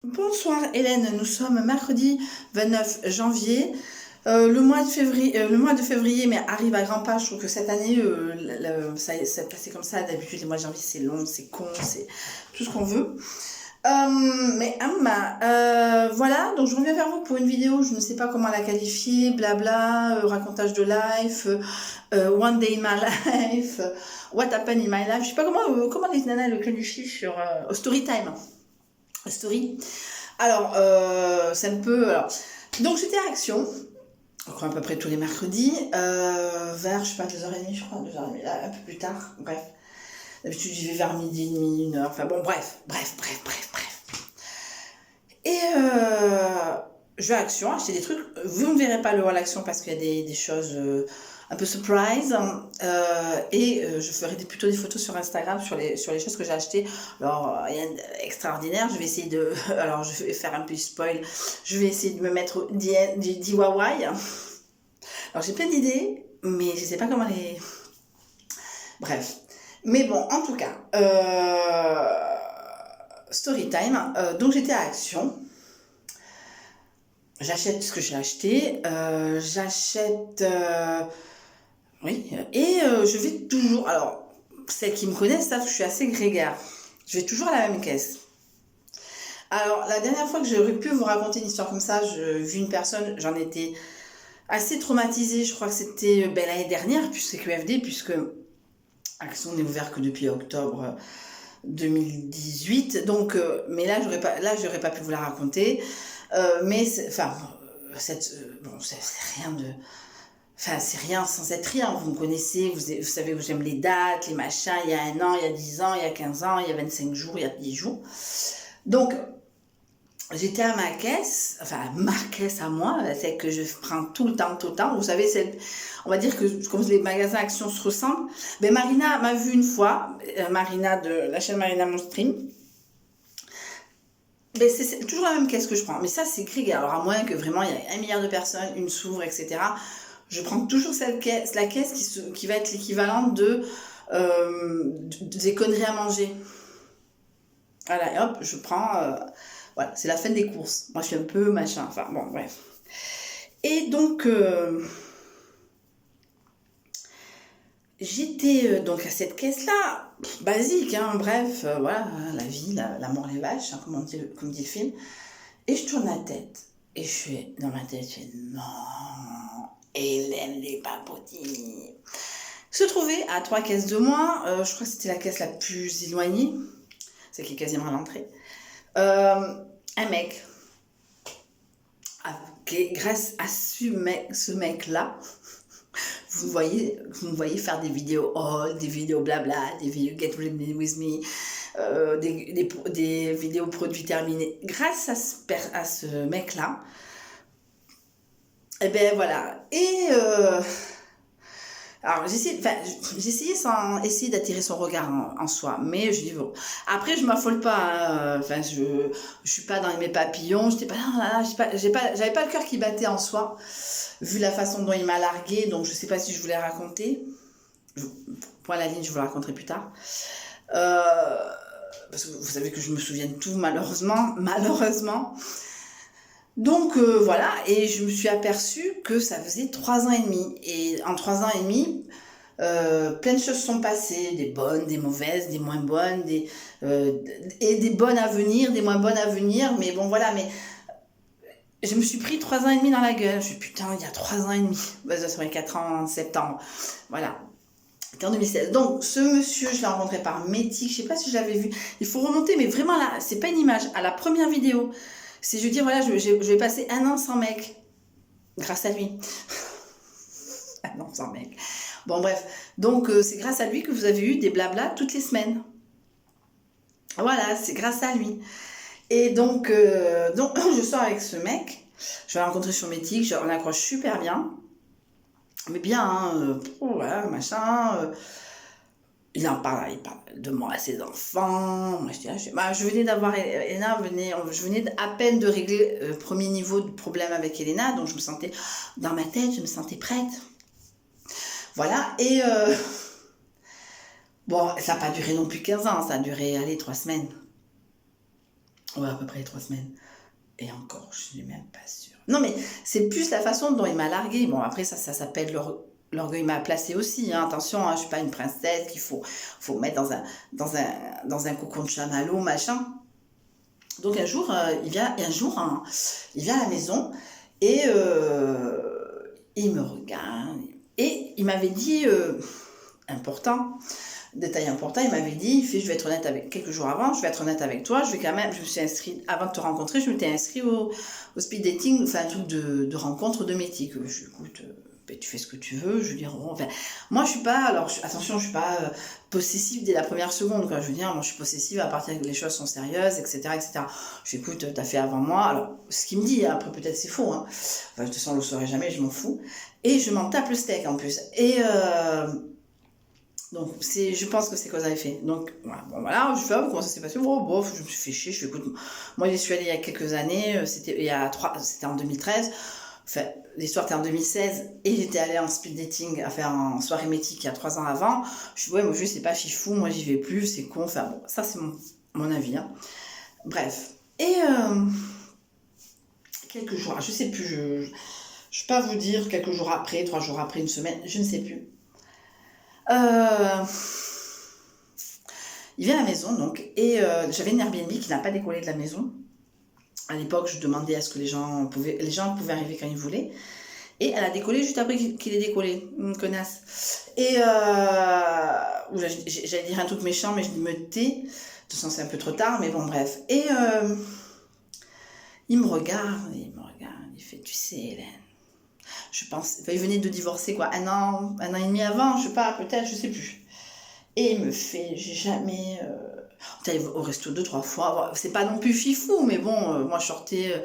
Bonsoir Hélène, nous sommes mercredi 29 janvier. Le mois de février mais arrive à grands pas. Je trouve que cette année, ça passé comme ça. D'habitude, le mois de janvier, c'est long, c'est con, c'est tout ce qu'on veut. Voilà, donc je reviens vers vous pour une vidéo, je ne sais pas comment la qualifier, blabla, racontage de life, one day in my life, what happened in my life, je sais pas comment les nanas le qualifient sur story time. Story. Alors, c'est un peu. Alors, donc, j'étais à Action, je crois à peu près tous les mercredis, vers, je sais pas, 2h30, je crois, 2h30, là, un peu plus tard, bref. D'habitude, j'y vais vers midi et demi, 1h, enfin bon, bref. Et je vais à Action, acheter des trucs. Vous ne verrez pas le haul Action parce qu'il y a des choses un peu surprise. Je ferai plutôt des photos sur Instagram sur les choses que j'ai achetées. Alors, rien d'extraordinaire. Je vais essayer de. Alors, je vais faire un peu spoil. Je vais essayer de me mettre DIY. Alors, j'ai plein d'idées, mais je ne sais pas comment les. Bref. Mais bon, en tout cas, story time. Donc, j'étais à Action. J'achète ce que j'ai acheté. Oui. Et je vais toujours. Alors, celles qui me connaissent savent que je suis assez grégaire. Je vais toujours à la même caisse. Alors, la dernière fois que j'aurais pu vous raconter une histoire comme ça, j'ai vu une personne, j'en étais assez traumatisée. Je crois que c'était l'année dernière, puisque c'est QFD, puisque Action n'est ouvert que depuis octobre 2018. Donc, mais là, j'aurais pas pu vous la raconter. Enfin, bon, c'est rien de. Enfin, c'est rien sans être rien. Vous me connaissez, vous savez que j'aime les dates, les machins. Il y a 1 an, il y a 10 ans, il y a 15 ans, il y a 25 jours, il y a 10 jours. Donc, j'étais à ma caisse, enfin, ma caisse à moi, celle que je prends tout le temps. Vous savez, on va dire que comme les magasins Action se ressemblent. Ben, Marina m'a vu une fois, Marina de la chaîne Marina Mon Stream. Ben, c'est toujours la même caisse que je prends. Mais ça, c'est grégaire. Alors, à moins que vraiment, il y ait 1 milliard de personnes, une s'ouvre, etc. Je prends toujours la caisse qui va être l'équivalent des conneries à manger. Voilà, et hop, je prends. Voilà, c'est la fin des courses. Moi, je suis un peu machin. Enfin, bon, bref. Et donc, j'étais donc à cette caisse-là, basique, hein, bref, voilà, la vie, la mort, les vaches, hein, comme dit le film. Et je tourne la tête. Et je suis dans ma tête, je fais non, Hélène les papotines. Se trouvait à 3 caisses de moi, je crois que c'était la caisse la plus éloignée, celle qui est quasiment à l'entrée. Un mec, grâce à ce mec-là, vous me voyez faire des vidéos haul, des vidéos blabla, des vidéos get ready with me, des vidéos produits terminés. Grâce à ce mec-là, et ben voilà. Alors j'ai essayé sans essayer d'attirer son regard en soi, mais je dis bon. Après je m'affole pas, enfin je suis pas dans mes papillons, j'étais pas là, j'avais pas le cœur qui battait en soi, vu la façon dont il m'a largué, donc je sais pas si je voulais raconter. Point à la ligne, je vous le raconterai plus tard. Parce que vous savez que je me souviens de tout malheureusement. Donc voilà, et je me suis aperçue que ça faisait 3 ans et demi. Et en 3 ans et demi, plein de choses sont passées, des bonnes, des mauvaises, des moins bonnes, et des bonnes à venir, des moins bonnes à venir. Mais bon voilà, mais je me suis pris 3 ans et demi dans la gueule. Je me suis dit, putain, il y a 3 ans et demi. Bah, ça serait 4 ans en septembre. Voilà. C'était en 2016. Donc, ce monsieur, je l'ai rencontré par Métis. Je sais pas si je l'avais vu. Il faut remonter, mais vraiment là, c'est pas une image. À la première vidéo, c'est je veux dire, voilà, je vais passer 1 an sans mec. Grâce à lui. 1 an sans mec. Bon, bref. Donc, c'est grâce à lui que vous avez eu des blabla toutes les semaines. Voilà, c'est grâce à lui. Et donc je sors avec ce mec. Je l'ai rencontré sur Métis. On accroche super bien. Mais bien, hein, voilà, machin. Il parle de moi à ses enfants. Moi, je venais d'avoir Elena, je venais à peine de régler le premier niveau de problème avec Elena, donc je me sentais, dans ma tête, je me sentais prête. Voilà, et bon, ça n'a pas duré non plus 15 ans, ça a duré, allez, 3 semaines. Ouais, à peu près 3 semaines. Et encore, je suis même pas sûre. Non, mais c'est plus la façon dont il m'a largué. Bon, après, ça s'appelle l'orgueil m'a placé aussi. Hein. Attention, hein, je suis pas une princesse qu'il faut mettre dans un cocon de chamallow, machin. Donc un jour, il vient à la maison et il me regarde. Et il m'avait dit, important, détail important, il m'avait dit, il fait, je vais être honnête avec, quelques jours avant, je vais être honnête avec toi, je me suis inscrite, avant de te rencontrer, je m'étais inscrite au speed dating, enfin un truc de rencontre de métier, que je écoute, ben, tu fais ce que tu veux, je veux dire, bon, enfin, moi je suis pas, alors attention, je suis pas possessive dès la première seconde, quoi, je veux dire, moi je suis possessive à partir que les choses sont sérieuses, etc., etc. Je écoute, t'as fait avant moi, alors, ce qu'il me dit, après peut-être c'est faux, hein, enfin, de toute façon, on le saurait jamais, je m'en fous, et je m'en tape le steak en plus, et donc, je pense que c'est cause à effet. Donc, voilà, bon, voilà, je fais, comment ça s'est passé? Oh, bof, je me suis fait chier, je fais, écoute, moi, j'y suis allée il y a quelques années, c'était en 2013, enfin, l'histoire était en 2016, et j'étais allée en speed dating, à faire en soirée mythique il y a 3 ans avant. Je suis, ouais, moi, je c'est pas fifou, moi, j'y vais plus, c'est con, enfin, bon, ça, c'est mon avis, hein. Bref. Et, quelques jours, je sais plus, je vais pas vous dire quelques jours après, 3 jours après, une semaine, je ne sais plus. Euh, Il vient à la maison, donc, et j'avais une Airbnb qui n'a pas décollé de la maison. À l'époque, je demandais à ce que les gens pouvaient arriver quand ils voulaient. Et elle a décollé juste après qu'il ait décollé, une connasse. Et j'allais dire un truc méchant, mais je me tais. De toute façon, c'est un peu trop tard, mais bon, bref. Et il me regarde, il fait, tu sais, Hélène, je pense, enfin, il venait de divorcer, quoi, un an et demi avant, je sais pas, peut-être, je sais plus. Et il me fait, j'ai jamais... On est allé au resto 2-3 fois. C'est pas non plus fifou, mais bon, moi je sortais,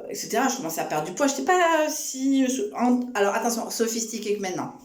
etc. Je commençais à perdre du poids. J'étais pas si... Alors attention, sophistiquée que maintenant.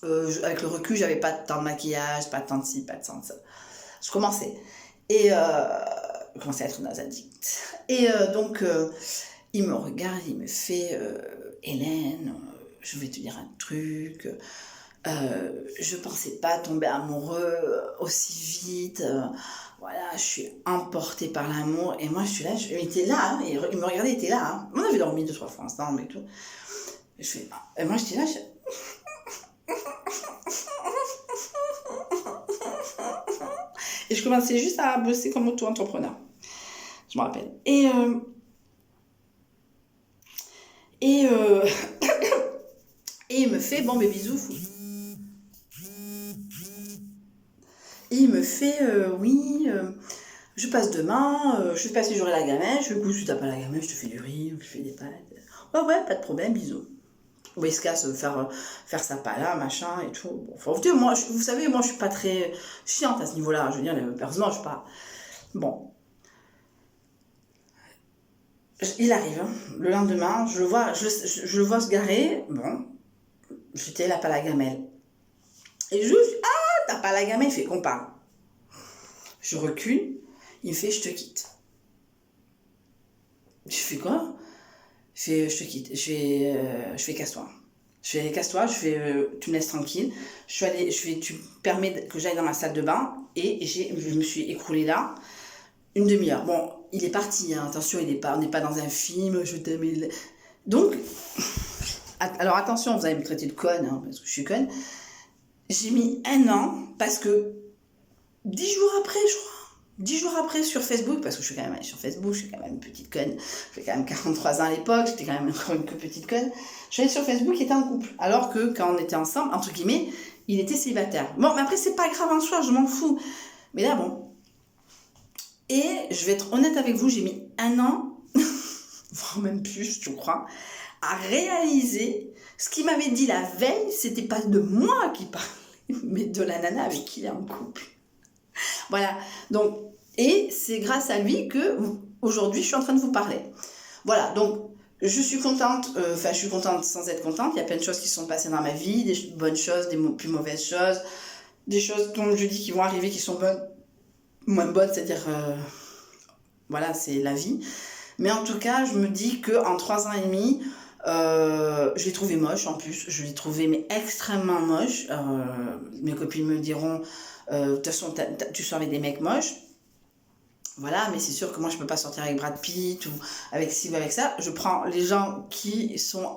Avec le recul, j'avais pas tant de maquillage, pas tant de ci, pas tant de ça. Je commençais. Et je commençais à être une addict. Et donc, il me regarde, il me fait, Hélène, je vais te dire un truc... je pensais pas tomber amoureux aussi vite. Voilà, je suis emportée par l'amour. Et moi, je suis là, il était là, hein, et il me regardait, il était là. Hein. On avait dormi 2-3 fois ensemble et tout. Je fais, et moi, j'étais là, et je commençais juste à bosser comme auto-entrepreneur. Je me rappelle. Et et il me fait, bon, mais bisous, fou. Et il me fait, oui, je passe demain, je sais pas si j'aurai la gamelle, je fais, écoute, si t'as pas la gamelle, je te fais du riz, je fais des pâtes. Ouais, pas de problème, bisous. Bon, il se casse faire sa pala, machin et tout. Bon, enfin, moi, vous savez, moi, je suis pas très chiante à ce niveau-là. Je veux dire, personnellement, je suis pas... Bon. Il arrive, hein. Le lendemain, je le vois se garer. Bon, j'étais là, pas la gamelle. Et je dis, ah, t'as pas la gamelle, il fait qu'on parle. Je recule, il me fait, je te quitte. Je fais quoi? Je fais, je te quitte. Je fais casse-toi. Je fais casse-toi, tu me laisses tranquille. Tu permets que j'aille dans ma salle de bain et je me suis écroulée là une demi-heure. Bon, il est parti, hein, attention, on n'est pas dans un film, je t'aime. Donc, alors attention, vous allez me traiter de conne, hein, parce que je suis conne. J'ai mis 1 an parce que 10 jours après, je crois. 10 jours après sur Facebook, parce que je suis quand même allée sur Facebook, je suis quand même une petite conne, j'ai quand même 43 ans à l'époque, j'étais quand même encore une petite conne. Je suis allée sur Facebook, il était en couple, alors que quand on était ensemble, entre guillemets, il était célibataire. Bon, mais après, c'est pas grave en soi, je m'en fous. Mais là, bon. Et je vais être honnête avec vous, j'ai mis 1 an, voire même plus, je crois, à réaliser ce qu'il m'avait dit la veille, c'était pas de moi qui parlait, mais de la nana avec qui il est en couple. Voilà, donc, et c'est grâce à lui que aujourd'hui je suis en train de vous parler. Voilà, donc je suis contente, je suis contente sans être contente. Il y a plein de choses qui sont passées dans ma vie, des bonnes choses, des plus mauvaises choses, des choses dont je dis qui vont arriver qui sont bonnes, moins bonnes, c'est-à-dire, voilà, c'est la vie. Mais en tout cas, je me dis qu'en 3 ans et demi, je l'ai trouvé moche en plus, je l'ai trouvé mais extrêmement moche. Mes copines me diront, de toute façon, tu sors avec des mecs moches. Voilà, mais c'est sûr que moi, je peux pas sortir avec Brad Pitt ou avec ci ou avec ça. Je prends les gens qui sont,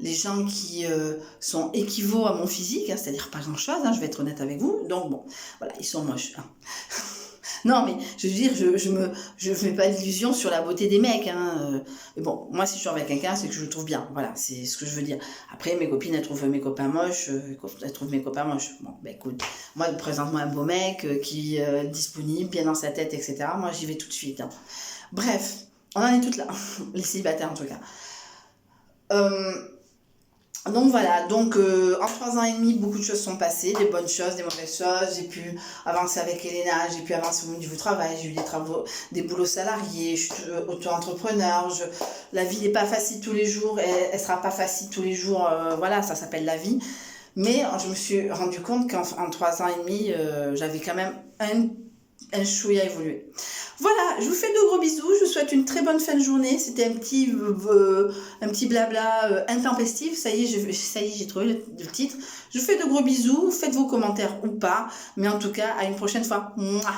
les gens qui sont équivalents à mon physique, hein, c'est-à-dire pas grand-chose, hein, je vais être honnête avec vous. Donc bon, voilà, ils sont moches. Hein. Non, mais je veux dire, je fais pas d'illusion sur la beauté des mecs. Hein. Mais bon, moi, si je suis avec quelqu'un, c'est que je le trouve bien. Voilà, c'est ce que je veux dire. Après, mes copines, elles trouvent mes copains moches. Elles trouvent mes copains moches. Bon, ben écoute, moi, présente-moi un beau mec qui est disponible, bien dans sa tête, etc. Moi, j'y vais tout de suite. Hein. Bref, on en est toutes là. Les célibataires, en tout cas. Donc voilà, donc en 3 ans et demi, beaucoup de choses sont passées, des bonnes choses, des mauvaises choses. J'ai pu avancer avec Elena, j'ai pu avancer au niveau du travail, j'ai eu des travaux, des boulots salariés, je suis auto-entrepreneur. La vie n'est pas facile tous les jours, elle sera pas facile tous les jours, voilà, ça s'appelle la vie. Mais je me suis rendu compte qu'en 3 ans et demi, j'avais quand même un chouïa évolué. Voilà, je vous fais de gros bisous, je vous souhaite une très bonne fin de journée. C'était un petit blabla intempestif, ça y est, j'ai trouvé le titre. Je vous fais de gros bisous, faites vos commentaires ou pas, mais en tout cas, à une prochaine fois. Mouah.